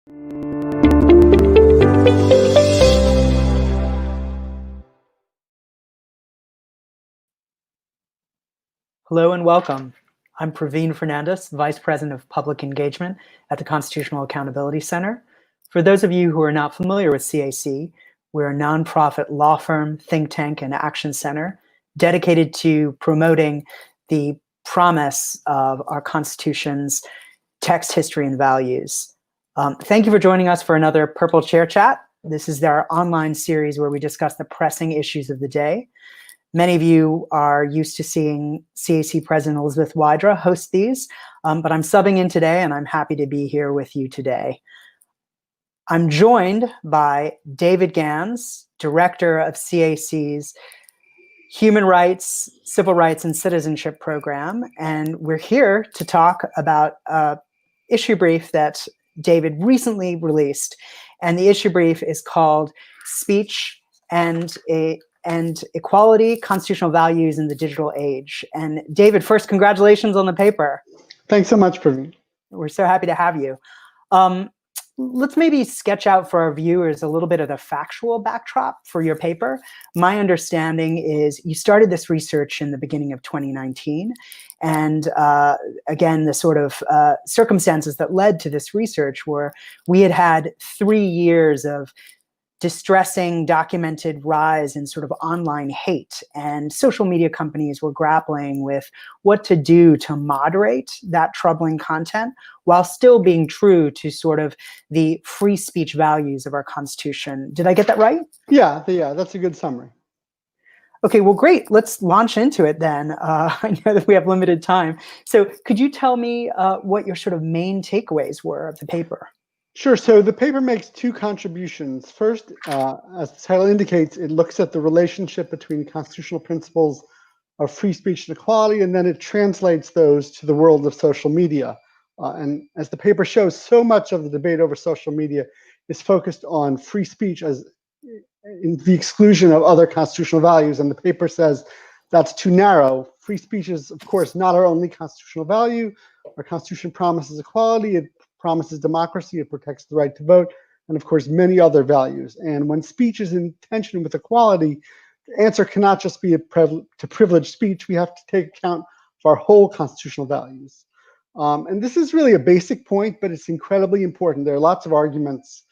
Hello and welcome. I'm Praveen Fernandes, Vice President of Public Engagement at the Constitutional Accountability Center. For those of you who are not familiar with CAC, we're a nonprofit law firm, think tank, and action center dedicated to promoting the promise of our Constitution's text, history, and values. Thank you for joining us for another Purple Chair Chat. This is our online series where we discuss the pressing issues of the day. Many of you are used to seeing CAC President Elizabeth Wydra host these, but I'm subbing in today and I'm happy to be here with you today. I'm joined by David Gans, Director of CAC's Human Rights, Civil Rights, and Citizenship Program, and we're here to talk about an issue brief that David recently released, and the issue brief is called Speech and Equality, Constitutional Values in the Digital Age. And David, first, congratulations on the paper. Thanks so much, Praveen. We're so happy to have you. Let's maybe sketch out for our viewers a little bit of the factual backdrop for your paper. My understanding is you started this research in the beginning of 2019. And again, the sort of circumstances that led to this research were we had 3 years of distressing documented rise in sort of online hate, and social media companies were grappling with what to do to moderate that troubling content while still being true to sort of the free speech values of our Constitution. Did I get that right? Yeah, that's a good summary. Okay, well, great. Let's launch into it then. I know that we have limited time. So could you tell me what your sort of main takeaways were of the paper? Sure. So the paper makes two contributions. First, as the title indicates, it looks at the relationship between constitutional principles of free speech and equality, and then it translates those to the world of social media. And as the paper shows, so much of the debate over social media is focused on free speech as in the exclusion of other constitutional values. And the paper says that's too narrow. Free speech is, of course, not our only constitutional value. Our Constitution promises equality. It promises democracy, it protects the right to vote, and of course, many other values. And when speech is in tension with equality, the answer cannot just be to privilege speech. We have to take account of our whole constitutional values. And this is really a basic point, but it's incredibly important. There are lots of arguments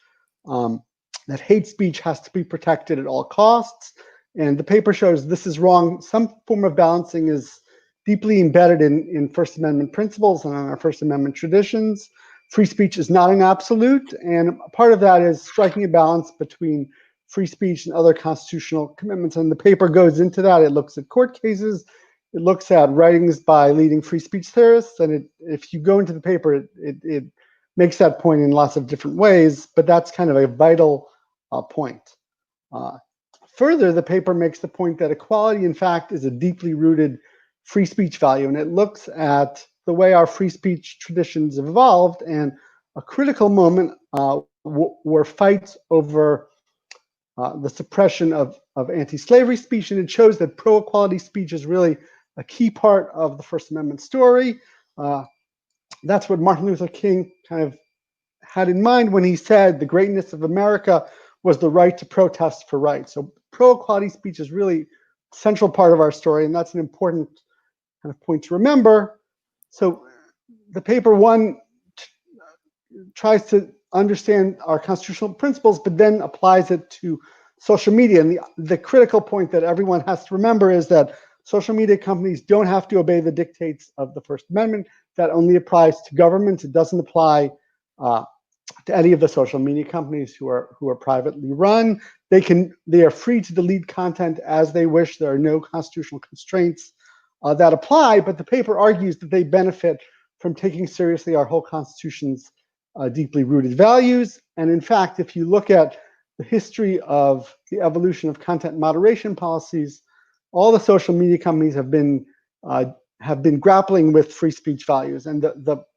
that hate speech has to be protected at all costs. And the paper shows this is wrong. Some form of balancing is deeply embedded in First Amendment principles and in our First Amendment traditions. Free speech is not an absolute, and part of that is striking a balance between free speech and other constitutional commitments. And the paper goes into that. It looks at court cases, it looks at writings by leading free speech theorists, and if you go into the paper, it makes that point in lots of different ways, but that's kind of a vital point. Further, the paper makes the point that equality, in fact, is a deeply rooted free speech value, and it looks at the way our free speech traditions have evolved, and a critical moment were fights over the suppression of anti-slavery speech, and it shows that pro-equality speech is really a key part of the First Amendment story. That's what Martin Luther King kind of had in mind when he said the greatness of America was the right to protest for rights. So pro-equality speech is really a central part of our story, and that's an important kind of point to remember. So the paper tries to understand our constitutional principles, but then applies it to social media. And the critical point that everyone has to remember is that social media companies don't have to obey the dictates of the First Amendment. That only applies to governments. It doesn't apply to any of the social media companies who are privately run. They are free to delete content as they wish. There are no constitutional constraints that apply, but the paper argues that they benefit from taking seriously our whole Constitution's deeply rooted values. And in fact, if you look at the history of the evolution of content moderation policies, all the social media companies have been grappling with free speech values. And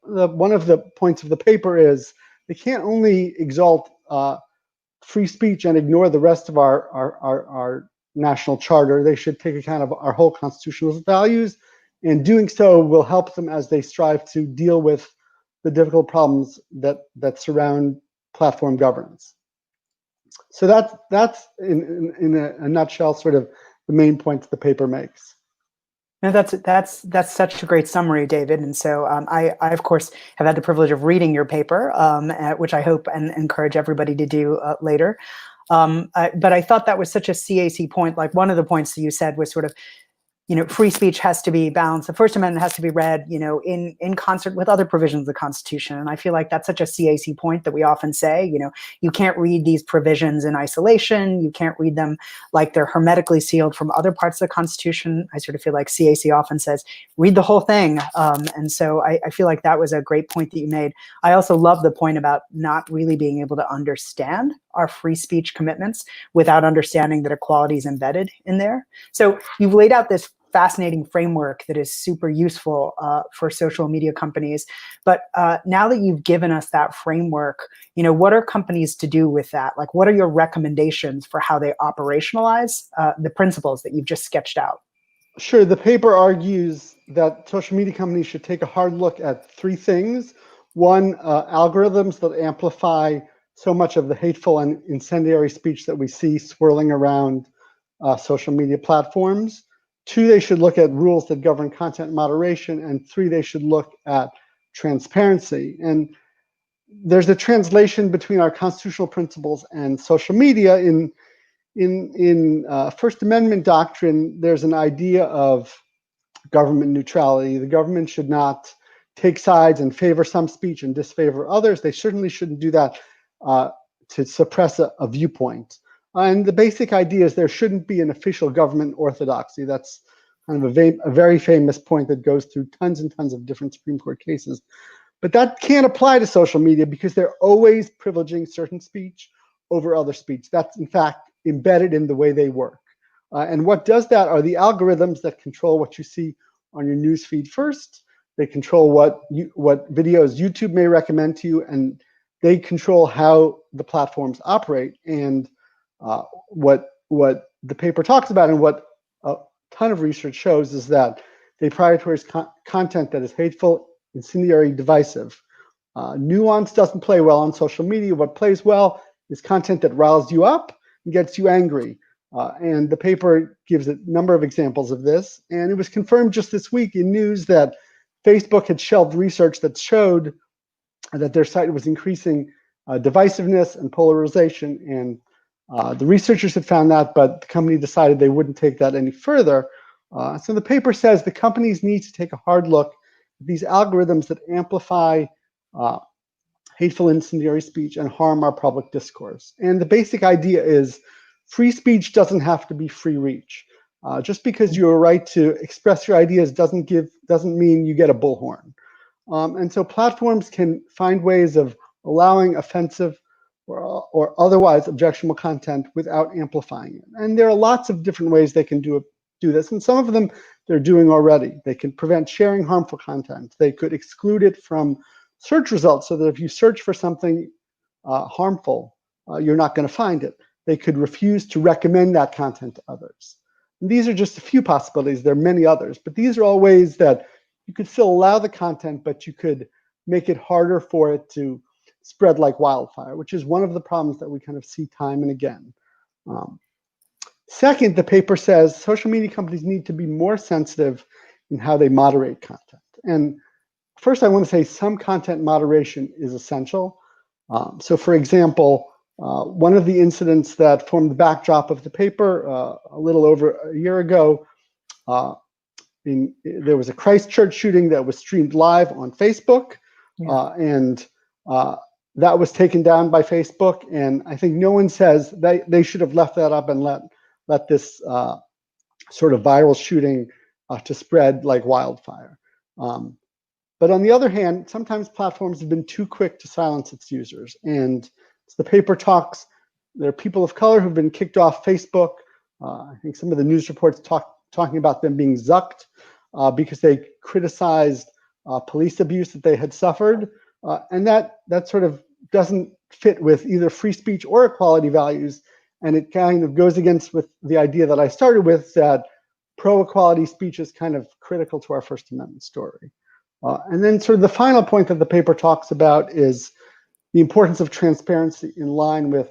one of the points of the paper is they can't only exalt free speech and ignore the rest of our national charter. They should take account of our whole constitutional values, and doing so will help them as they strive to deal with the difficult problems that surround platform governance. So that's in a nutshell sort of the main points the paper makes. No, that's such a great summary, David. And so I of course have had the privilege of reading your paper, which I hope and encourage everybody to do later. But I thought that was such a CAC point. Like one of the points that you said was sort of, free speech has to be balanced. The First Amendment has to be read, in concert with other provisions of the Constitution. And I feel like that's such a CAC point that we often say, you can't read these provisions in isolation. You can't read them like they're hermetically sealed from other parts of the Constitution. I sort of feel like CAC often says, read the whole thing. And so I feel like that was a great point that you made. I also love the point about not really being able to understand our free speech commitments without understanding that equality is embedded in there. So you've laid out this fascinating framework that is super useful for social media companies. But now that you've given us that framework, what are companies to do with that? Like, what are your recommendations for how they operationalize the principles that you've just sketched out? Sure. The paper argues that social media companies should take a hard look at three things. One, algorithms that amplify so much of the hateful and incendiary speech that we see swirling around social media platforms. Two, they should look at rules that govern content moderation. And three, they should look at transparency. And there's a translation between our constitutional principles and social media. In First Amendment doctrine, there's an idea of government neutrality. The government should not take sides and favor some speech and disfavor others. They certainly shouldn't do that to suppress a viewpoint. And the basic idea is there shouldn't be an official government orthodoxy. That's kind of a very famous point that goes through tons and tons of different Supreme Court cases. But that can't apply to social media because they're always privileging certain speech over other speech. That's, in fact, embedded in the way they work. And what does that are the algorithms that control what you see on your news feed first. They control what videos YouTube may recommend to you, and they control how the platforms operate. And what the paper talks about and what a ton of research shows is that they prioritize content that is hateful, incendiary, divisive. Nuance doesn't play well on social media. What plays well is content that riles you up and gets you angry. And the paper gives a number of examples of this. And it was confirmed just this week in news that Facebook had shelved research that showed that their site was increasing divisiveness and polarization. And the researchers had found that, but the company decided they wouldn't take that any further. So the paper says the companies need to take a hard look at these algorithms that amplify hateful, incendiary speech and harm our public discourse. And the basic idea is free speech doesn't have to be free reach. Just because you have a right to express your ideas doesn't mean you get a bullhorn. And so platforms can find ways of allowing offensive or otherwise objectionable content without amplifying it. And there are lots of different ways they can do this. And some of them they're doing already. They can prevent sharing harmful content. They could exclude it from search results so that if you search for something harmful, you're not going to find it. They could refuse to recommend that content to others. And these are just a few possibilities. There are many others, but these are all ways that you could still allow the content, but you could make it harder for it to spread like wildfire, which is one of the problems that we kind of see time and again. Second, the paper says social media companies need to be more sensitive in how they moderate content. And first, I want to say some content moderation is essential. So for example, one of the incidents that formed the backdrop of the paper a little over a year ago, there was a Christchurch shooting that was streamed live on Facebook, and that was taken down by Facebook. And I think no one says they should have left that up and let this sort of viral shooting to spread like wildfire. But on the other hand, sometimes platforms have been too quick to silence its users. And as the paper talks, there are people of color who've been kicked off Facebook. I think some of the news reports talking about them being zucked because they criticized police abuse that they had suffered. And that sort of doesn't fit with either free speech or equality values. And it kind of goes against with the idea that I started with, that pro-equality speech is kind of critical to our First Amendment story. And then sort of the final point that the paper talks about is the importance of transparency in line with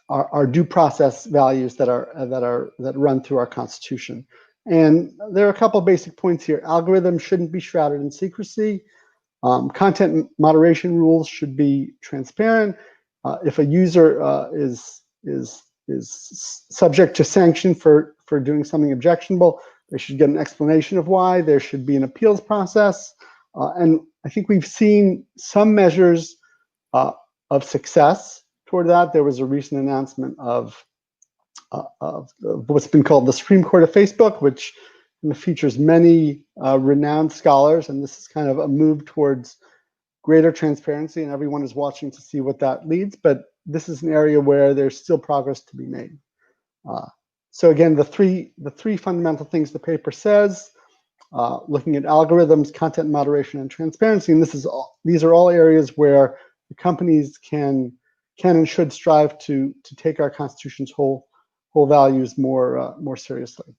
our due process values that run through our Constitution. And there are a couple of basic points here. Algorithms shouldn't be shrouded in secrecy. Content moderation rules should be transparent. If a user is subject to sanction for doing something objectionable, they should get an explanation of why. There should be an appeals process. And I think we've seen some measures of success toward that. There was a recent announcement of what's been called the Supreme Court of Facebook, which features many renowned scholars, and this is kind of a move towards greater transparency, and everyone is watching to see what that leads. But this is an area where there's still progress to be made. So again, the three fundamental things the paper says, looking at algorithms, content moderation, and transparency, and these are all areas where the companies can and should strive to take our Constitution's whole values more seriously.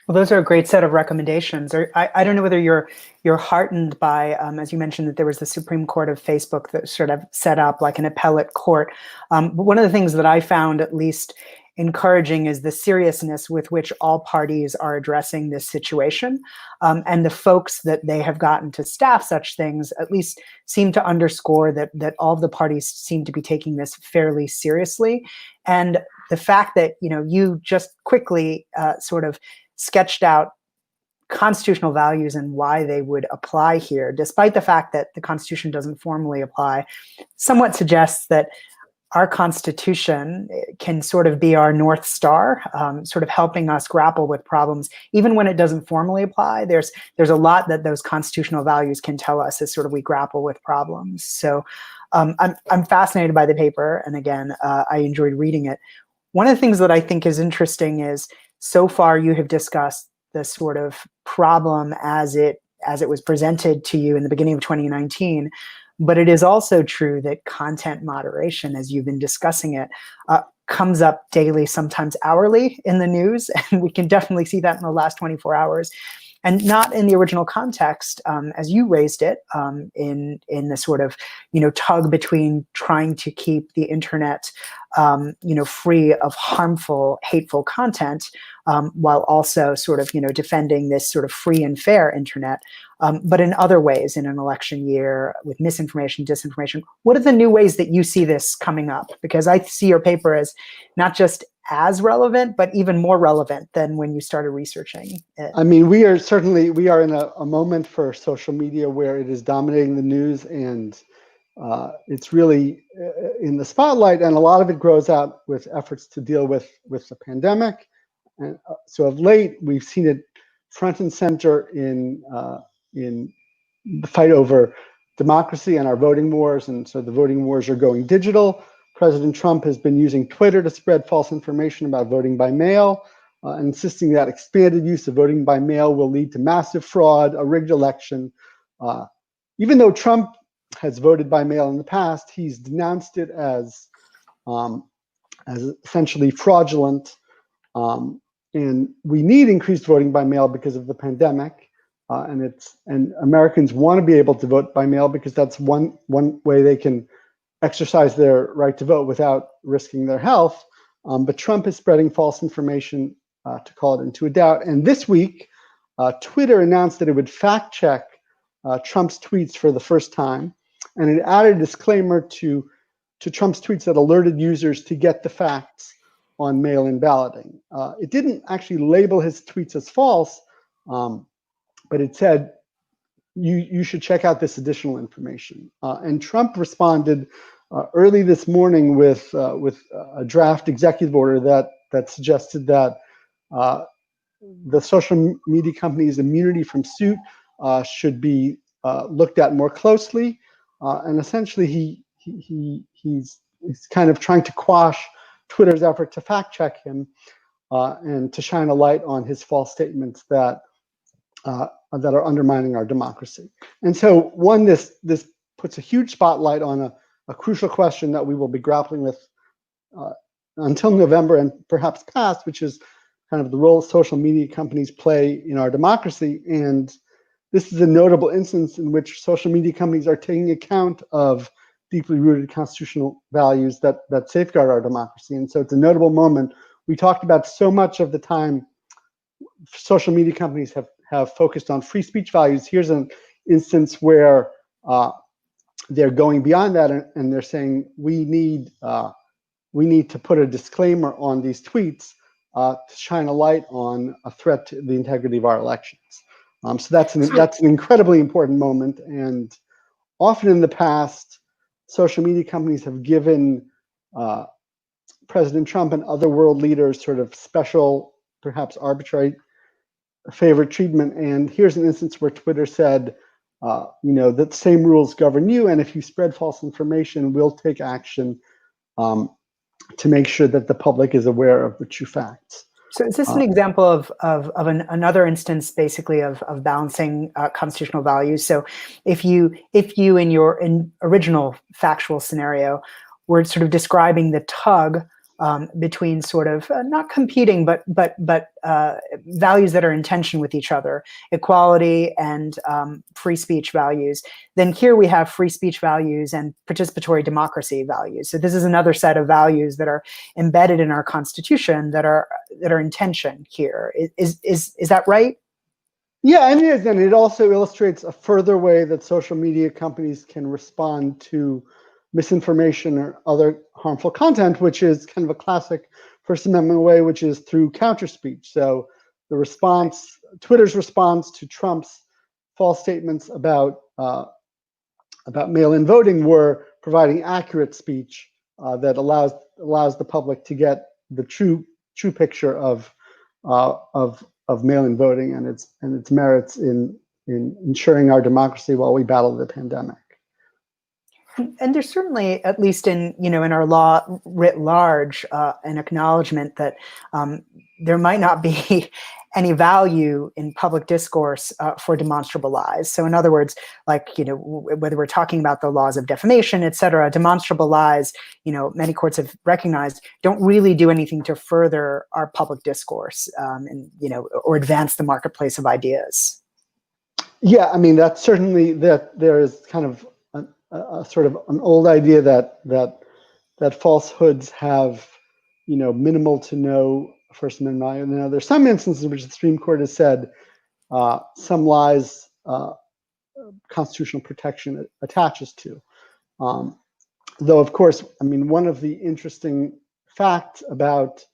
Well, those are a great set of recommendations. I don't know whether you're heartened by, as you mentioned, that there was the Supreme Court of Facebook that sort of set up like an appellate court. But one of the things that I found at least encouraging is the seriousness with which all parties are addressing this situation. And the folks that they have gotten to staff such things at least seem to underscore that all of the parties seem to be taking this fairly seriously. And the fact that, you just quickly sort of sketched out constitutional values and why they would apply here, despite the fact that the Constitution doesn't formally apply, somewhat suggests that our Constitution can sort of be our North Star, sort of helping us grapple with problems. Even when it doesn't formally apply, there's a lot that those constitutional values can tell us as sort of we grapple with problems. So I'm fascinated by the paper, and again, I enjoyed reading it. One of the things that I think is interesting is, so far you have discussed the sort of problem as it was presented to you in the beginning of 2019, but it is also true that content moderation, as you've been discussing it, comes up daily, sometimes hourly in the news, and we can definitely see that in the last 24 hours. And not in the original context, as you raised it, in the sort of tug between trying to keep the internet free of harmful, hateful content, while also sort of defending this sort of free and fair internet. But in other ways, in an election year with misinformation, disinformation, what are the new ways that you see this coming up? Because I see your paper as not just as relevant, but even more relevant than when you started researching it. I mean, we are in a moment for social media where it is dominating the news, and it's really in the spotlight, and a lot of it grows out with efforts to deal with the pandemic. And so of late, we've seen it front and center in the fight over democracy and our voting wars, and so the voting wars are going digital. President Trump has been using Twitter to spread false information about voting by mail, insisting that expanded use of voting by mail will lead to massive fraud, a rigged election. Even though Trump has voted by mail in the past, he's denounced it as essentially fraudulent. And we need increased voting by mail because of the pandemic, and Americans want to be able to vote by mail because that's one way they can exercise their right to vote without risking their health. But Trump is spreading false information to call it into a doubt. And this week, Twitter announced that it would fact check Trump's tweets for the first time, and it added a disclaimer to Trump's tweets that alerted users to get the facts on mail-in balloting. It didn't actually label his tweets as false, but it said, you should check out this additional information. And Trump responded early this morning with a draft executive order that suggested that the social media company's immunity from suit should be looked at more closely. And essentially, he's kind of trying to quash Twitter's effort to fact check him and to shine a light on his false statements that are undermining our democracy. And so, this puts a huge spotlight on a crucial question that we will be grappling with until November and perhaps past, which is kind of the role social media companies play in our democracy. And this is a notable instance in which social media companies are taking account of deeply rooted constitutional values that safeguard our democracy. And so it's a notable moment. We talked about so much of the time social media companies have focused on free speech values. Here's an instance where they're going beyond that, and they're saying we need to put a disclaimer on these tweets to shine a light on a threat to the integrity of our elections. So that's an incredibly important moment. And often in the past, social media companies have given President Trump and other world leaders sort of special, perhaps arbitrary favorite treatment. And here's an instance where Twitter said, that same rules govern you, and if you spread false information, we'll take action to make sure that the public is aware of the true facts. So is this an example of another instance, basically, of balancing constitutional values? So if you in your original factual scenario were sort of describing the tug between sort of not competing, but values that are in tension with each other, equality and free speech values, then here we have free speech values and participatory democracy values. So this is another set of values that are embedded in our Constitution that are in tension here. Is that right? Yeah, and it is, and it also illustrates a further way that social media companies can respond to misinformation or other harmful content, which is kind of a classic First Amendment way, which is through counter speech. So the response, Twitter's response to Trump's false statements about mail-in voting were providing accurate speech that allows the public to get the true picture of mail-in voting and its merits in ensuring our democracy while we battle the pandemic. And there's certainly, at least in our law writ large, an acknowledgement that there might not be any value in public discourse for demonstrable lies. So in other words, like, whether we're talking about the laws of defamation, et cetera, demonstrable lies, many courts have recognized don't really do anything to further our public discourse or advance the marketplace of ideas. Yeah, I mean, that's certainly that there is kind of a sort of an old idea that falsehoods have, minimal to no First Amendment value. Now, there's some instances in which the Supreme Court has said some lies constitutional protection attaches to. Though, of course, I mean, one of the interesting facts about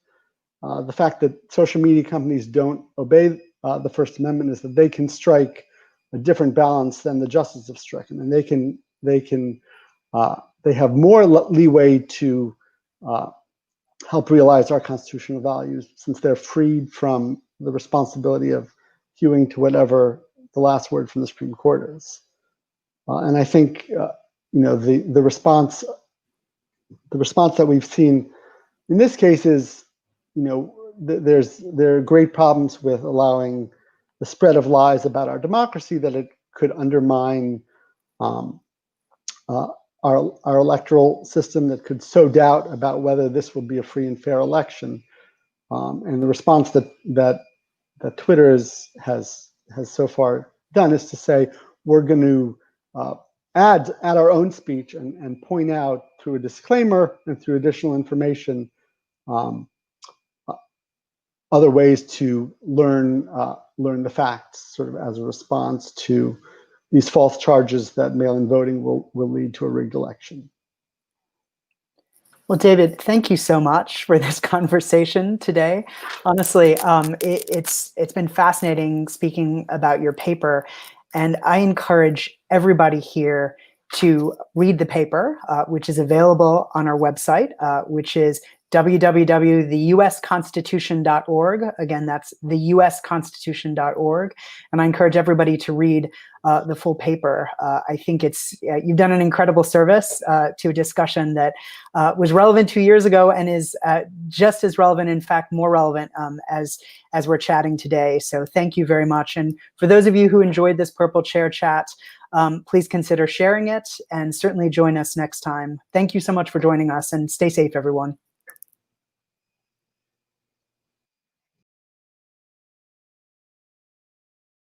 the fact that social media companies don't obey the First Amendment is that they can strike a different balance than the justices have stricken, and they have more leeway to help realize our constitutional values, since they're freed from the responsibility of hewing to whatever the last word from the Supreme Court is. And I think the response that we've seen in this case is, there are great problems with allowing the spread of lies about our democracy, that it could undermine our electoral system, that could sow doubt about whether this will be a free and fair election. And the response that Twitter has so far done is to say, we're going to add our own speech and point out through a disclaimer and through additional information other ways to learn the facts, sort of as a response to these false charges that mail-in voting will lead to a rigged election. Well, David, thank you so much for this conversation today. Honestly, it's been fascinating speaking about your paper, and I encourage everybody here to read the paper, which is available on our website, which is www.theusconstitution.org. Again, that's theusconstitution.org. And I encourage everybody to read the full paper. I think you've done an incredible service to a discussion that was relevant 2 years ago and is just as relevant, in fact, more relevant as we're chatting today. So thank you very much. And for those of you who enjoyed this Purple Chair chat, please consider sharing it and certainly join us next time. Thank you so much for joining us, and stay safe, everyone.